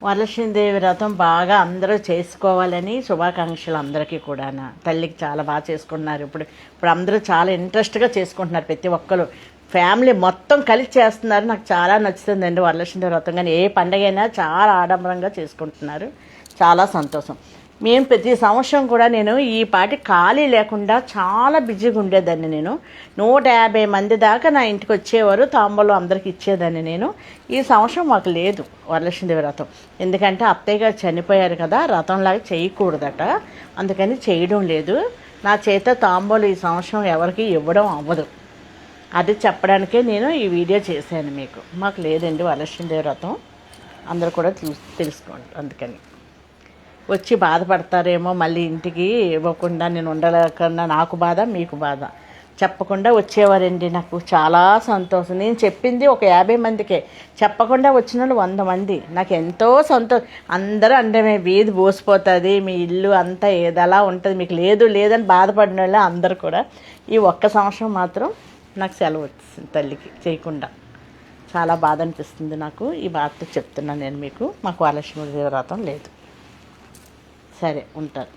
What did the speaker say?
వరలక్ష్మీదేవి వ్రతం బాగా అందరూ చేసుకోవాలని శుభాకాంక్షలు అందరికీ కూడా. తల్లికి చాలా బాగా చేసుకుంటున్నారు. ఇప్పుడు అందరూ చాలా ఇంట్రెస్ట్గా చేసుకుంటున్నారు. ప్రతి ఒక్కరు ఫ్యామిలీ మొత్తం కలిసి చేస్తున్నారు. నాకు చాలా నచ్చుతుందండి వరలక్ష్మీదేవి వ్రతం. కానీ ఏ పండగ అయినా చాలా ఆడంబరంగా చేసుకుంటున్నారు. చాలా సంతోషం. మేము ప్రతి సంవత్సరం కూడా నేను ఈ పాటి ఖాళీ లేకుండా చాలా బిజీగా ఉండేదాన్ని. నేను 150 మంది దాకా నా ఇంటికి వచ్చేవారు. తాంబూలం అందరికి ఇచ్చేదాన్ని నేను. ఈ సంవత్సరం మాకు లేదు వరలక్ష్మీదేవి వ్రతం. ఎందుకంటే అత్తయ్య గారు చనిపోయారు కదా, వ్రతంలాగా చేయకూడదట, అందుకని చేయడం లేదు. నా చేత తాంబూలం ఈ సంవత్సరం ఎవరికి ఇవ్వడం అవ్వదు. అది చెప్పడానికే నేను ఈ వీడియో చేశాను మీకు. మాకు లేదండి వరలక్ష్మీదేవి వ్రతం, అందరూ కూడా తెలుసుకోండి. అందుకని వచ్చి బాధపడతారేమో, మళ్ళీ ఇంటికి ఇవ్వకుండా నేను ఉండలేకుండా నాకు బాధ, మీకు బాధ. చెప్పకుండా వచ్చేవారండి. నాకు చాలా సంతోషం. నేను చెప్పింది ఒక 50 మందికే, చెప్పకుండా వచ్చిన వాళ్ళు 100 మంది. నాకు ఎంతో సంతోషం. అందరూ అంటే వీధి పోసిపోతుంది, మీ ఇల్లు అంతా ఏదలా ఉంటుంది, మీకు లేదు లేదని బాధపడిన వాళ్ళు అందరూ కూడా ఈ ఒక్క సంవత్సరం మాత్రం నాకు సెలవు వచ్చింది తల్లికి చేయకుండా. చాలా బాధ అనిపిస్తుంది నాకు. ఈ బాధతో చెప్తున్నాను నేను మీకు. మాకు వరలక్ష్మీదేవి వ్రతం లేదు. సరే, ఉంటారు.